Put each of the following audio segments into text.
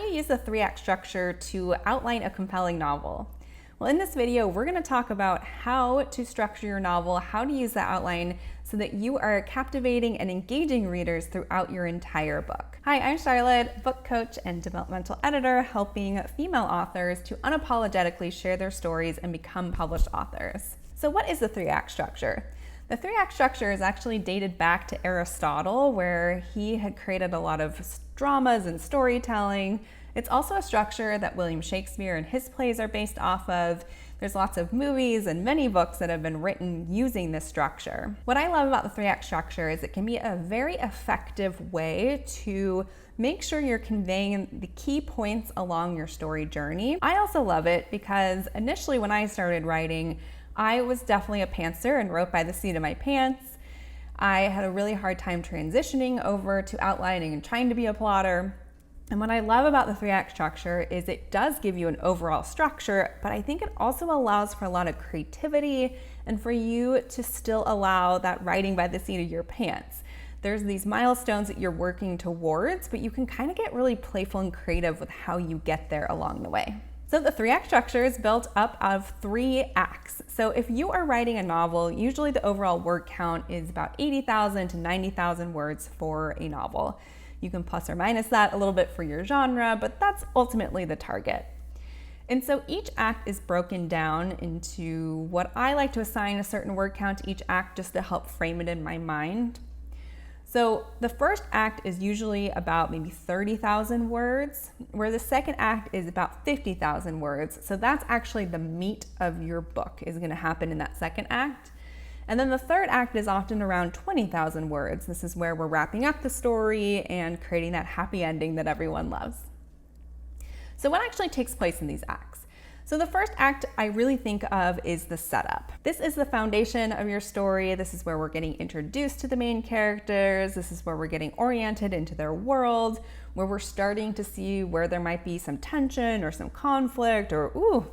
you use the 3-act structure to outline a compelling novel? Well, in this video, we're going to talk about how to structure your novel, how to use that outline so that you are captivating and engaging readers throughout your entire book. Hi, I'm Charlotte, book coach and developmental editor, helping female authors to unapologetically share their stories and become published authors. So what is the 3-act structure? The 3-act structure is actually dated back to Aristotle, where he had created a lot of dramas and storytelling. It's also a structure that William Shakespeare and his plays are based off of. There's lots of movies and many books that have been written using this structure. What I love about the 3-act structure is it can be a very effective way to make sure you're conveying the key points along your story journey. I also love it because initially when I started writing, I was definitely a pantser and wrote by the seat of my pants. I had a really hard time transitioning over to outlining and trying to be a plotter. And what I love about the 3-act structure is it does give you an overall structure, but I think it also allows for a lot of creativity and for you to still allow that writing by the seat of your pants. There's these milestones that you're working towards, but you can kind of get really playful and creative with how you get there along the way. So the 3-act structure is built up out of 3 acts. So if you are writing a novel, usually the overall word count is about 80,000 to 90,000 words for a novel. You can plus or minus that a little bit for your genre, but that's ultimately the target. And so each act is broken down into what I like to assign a certain word count to each act just to help frame it in my mind. So the first act is usually about maybe 30,000 words, where the second act is about 50,000 words. So that's actually the meat of your book is going to happen in that second act. And then the third act is often around 20,000 words. This is where we're wrapping up the story and creating that happy ending that everyone loves. So what actually takes place in these acts? So the first act I really think of is the setup. This is the foundation of your story. This is where we're getting introduced to the main characters. This is where we're getting oriented into their world, where we're starting to see where there might be some tension or some conflict or,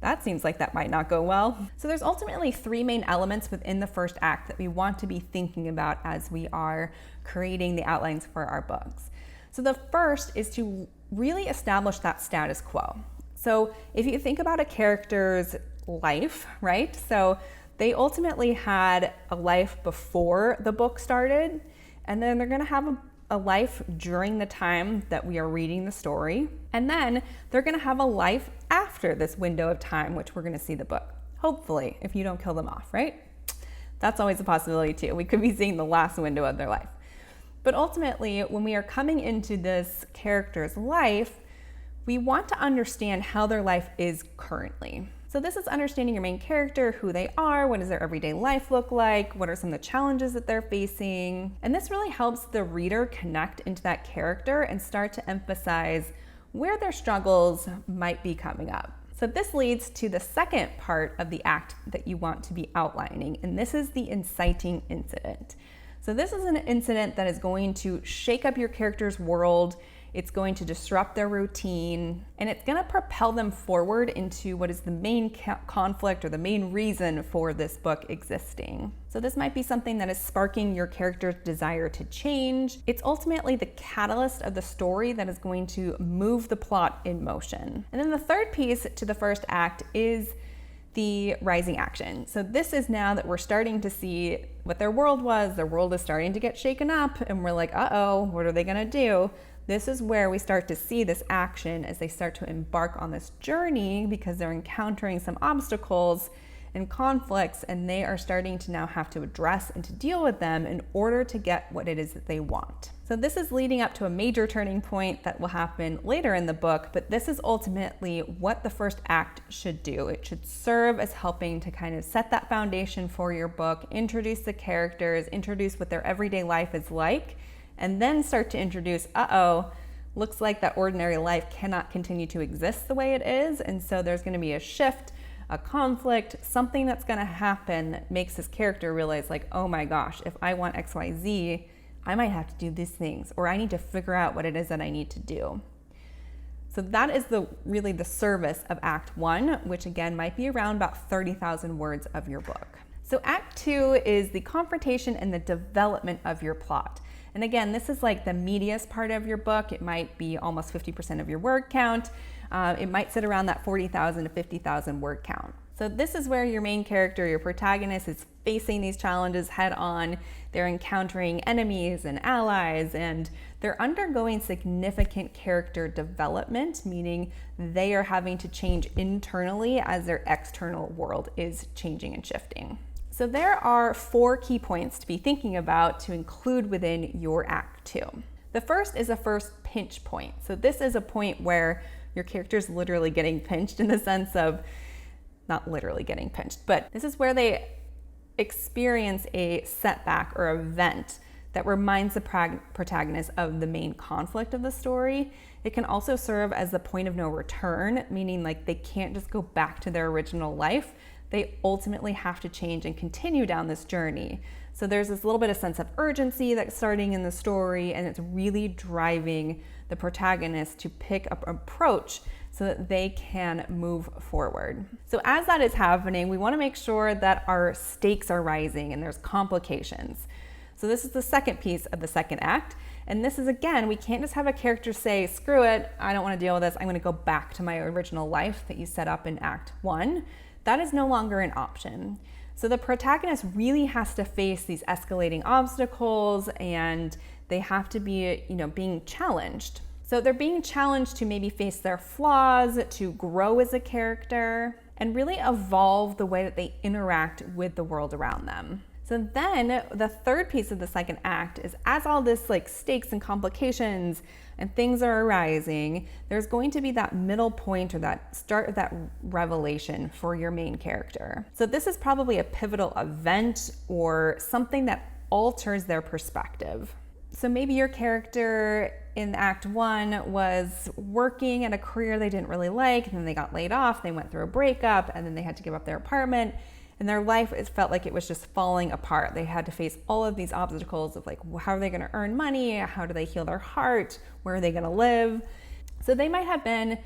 that seems like that might not go well. So there's ultimately 3 main elements within the first act that we want to be thinking about as we are creating the outlines for our books. So the first is to really establish that status quo. So if you think about a character's life, right? So they ultimately had a life before the book started, and then they're gonna have a life during the time that we are reading the story. And then they're gonna have a life after this window of time, which we're gonna see the book. Hopefully, if you don't kill them off, right? That's always a possibility too. We could be seeing the last window of their life. But ultimately, when we are coming into this character's life, we want to understand how their life is currently. So this is understanding your main character, who they are, what does their everyday life look like, what are some of the challenges that they're facing. And this really helps the reader connect into that character and start to emphasize where their struggles might be coming up. So this leads to the second part of the act that you want to be outlining, and this is the inciting incident. So this is an incident that is going to shake up your character's world. It's going to disrupt their routine, and it's going to propel them forward into what is the main conflict or the main reason for this book existing. So this might be something that is sparking your character's desire to change. It's ultimately the catalyst of the story that is going to move the plot in motion. And then the third piece to the first act is the rising action. So this is now that we're starting to see what their world was. Their world is starting to get shaken up, and we're like, uh-oh, what are they going to do? This is where we start to see this action as they start to embark on this journey because they're encountering some obstacles and conflicts, and they are starting to now have to address and to deal with them in order to get what it is that they want. So this is leading up to a major turning point that will happen later in the book, but this is ultimately what the first act should do. It should serve as helping to kind of set that foundation for your book, introduce the characters, introduce what their everyday life is like, and then start to introduce, looks like that ordinary life cannot continue to exist the way it is, and so there's going to be a shift, a conflict, something that's going to happen that makes this character realize like, oh my gosh, if I want XYZ, I might have to do these things, or I need to figure out what it is that I need to do. So that is really the service of Act 1, which again might be around about 30,000 words of your book. So Act 2 is the confrontation and the development of your plot. And again, this is like the meatiest part of your book. It might be almost 50% of your word count. It might sit around that 40,000 to 50,000 word count. So this is where your main character, your protagonist, is facing these challenges head on. They're encountering enemies and allies, and they're undergoing significant character development, meaning they are having to change internally as their external world is changing and shifting. So there are 4 key points to be thinking about to include within your Act 2. The first is a first pinch point. So this is a point where your character is literally getting pinched, in the sense of, not literally getting pinched, but this is where they experience a setback or event that reminds the protagonist of the main conflict of the story. It can also serve as the point of no return, meaning like they can't just go back to their original life. They ultimately have to change and continue down this journey. So there's this little bit of sense of urgency that's starting in the story, and it's really driving the protagonist to pick up an approach so that they can move forward. So as that is happening, we want to make sure that our stakes are rising and there's complications. So this is the second piece of the second act. And this is, again, we can't just have a character say, screw it, I don't want to deal with this, I'm going to go back to my original life that you set up in Act 1. That is no longer an option. So the protagonist really has to face these escalating obstacles, and they have to be, being challenged. So they're being challenged to maybe face their flaws, to grow as a character, and really evolve the way that they interact with the world around them. So then the third piece of the second act is, as all this like stakes and complications and things are arising, there's going to be that middle point or that start of that revelation for your main character. So this is probably a pivotal event or something that alters their perspective. So maybe your character in Act 1 was working at a career they didn't really like, and then they got laid off, they went through a breakup, and then they had to give up their apartment. And their life, it felt like it was just falling apart. They had to face all of these obstacles of like, how are they going to earn money? How do they heal their heart? Where are they going to live? So they might have been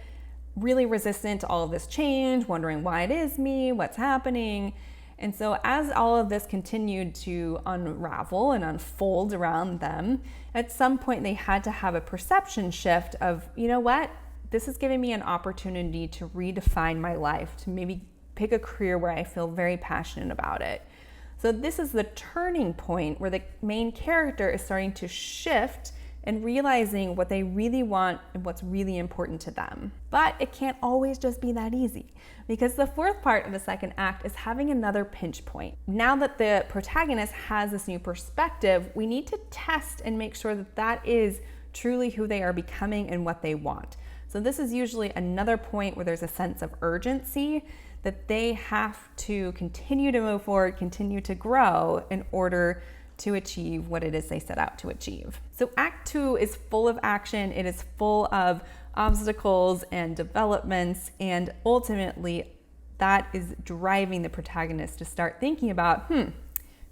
really resistant to all of this change, wondering why it is me, what's happening. And so as all of this continued to unravel and unfold around them, at some point they had to have a perception shift of, you know what? This is giving me an opportunity to redefine my life, to maybe pick a career where I feel very passionate about it. So this is the turning point where the main character is starting to shift and realizing what they really want and what's really important to them. But it can't always just be that easy, because the fourth part of the second act is having another pinch point. Now that the protagonist has this new perspective, we need to test and make sure that that is truly who they are becoming and what they want. So this is usually another point where there's a sense of urgency that they have to continue to move forward, continue to grow in order to achieve what it is they set out to achieve. So Act 2 is full of action. It is full of obstacles and developments, and ultimately that is driving the protagonist to start thinking about,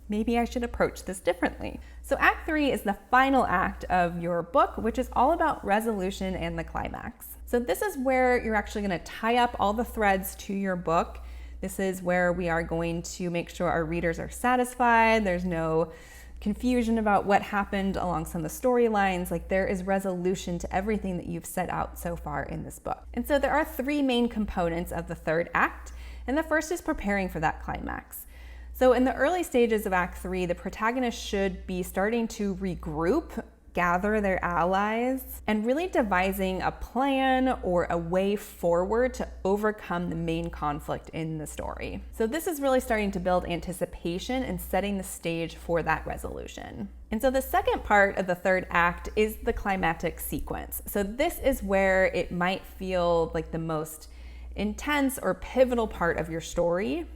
maybe I should approach this differently. So Act 3 is the final act of your book, which is all about resolution and the climax. So this is where you're actually going to tie up all the threads to your book. This is where we are going to make sure our readers are satisfied. There's no confusion about what happened along some of the storylines. Like, there is resolution to everything that you've set out so far in this book. And so there are 3 main components of the third act. And the first is preparing for that climax. So in the early stages of Act 3, the protagonist should be starting to regroup, gather their allies, and really devising a plan or a way forward to overcome the main conflict in the story. So this is really starting to build anticipation and setting the stage for that resolution. And so the second part of the third act is the climactic sequence. So this is where it might feel like the most intense or pivotal part of your story.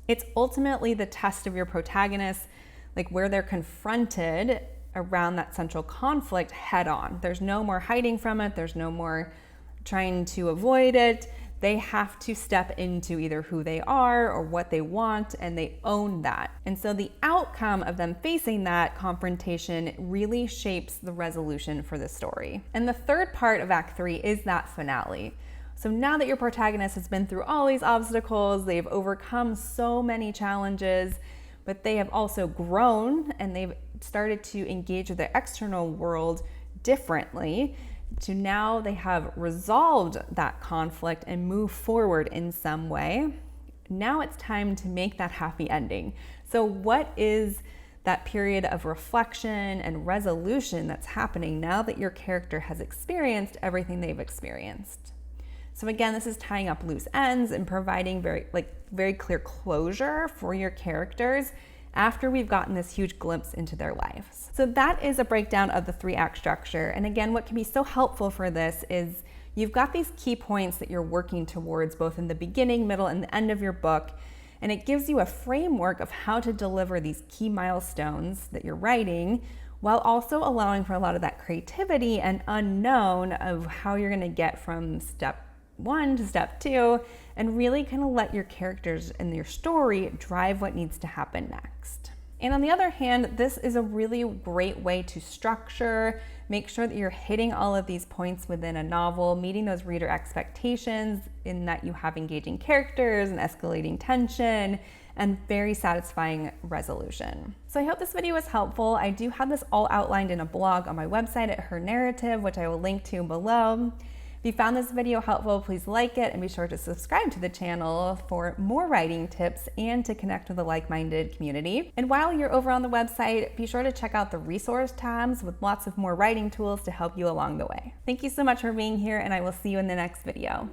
It's ultimately the test of your protagonist, like where they're confronted around that central conflict head on. There's no more hiding from it. There's no more trying to avoid it. They have to step into either who they are or what they want, and they own that. And so the outcome of them facing that confrontation really shapes the resolution for the story. And the third part of Act 3 is that finale. So now that your protagonist has been through all these obstacles, they've overcome so many challenges, but they have also grown and they've started to engage with the external world differently. To now they have resolved that conflict and move forward in some way. Now it's time to make that happy ending. So what is that period of reflection and resolution that's happening now that your character has experienced everything they've experienced? So again, this is tying up loose ends and providing very clear closure for your characters after we've gotten this huge glimpse into their lives. So that is a breakdown of the 3-act structure. And again, what can be so helpful for this is you've got these key points that you're working towards both in the beginning, middle, and the end of your book. And it gives you a framework of how to deliver these key milestones that you're writing, while also allowing for a lot of that creativity and unknown of how you're gonna get from step 1 to step 2, and really kind of let your characters and your story drive what needs to happen next. And on the other hand, this is a really great way to structure, make sure that you're hitting all of these points within a novel, meeting those reader expectations in that you have engaging characters and escalating tension and very satisfying resolution. So I hope this video was helpful. I do have this all outlined in a blog on my website at Her Narrative, which I will link to below. If you found this video helpful, please like it and be sure to subscribe to the channel for more writing tips and to connect with a like-minded community. And while you're over on the website, be sure to check out the resource tabs with lots of more writing tools to help you along the way. Thank you so much for being here, and I will see you in the next video.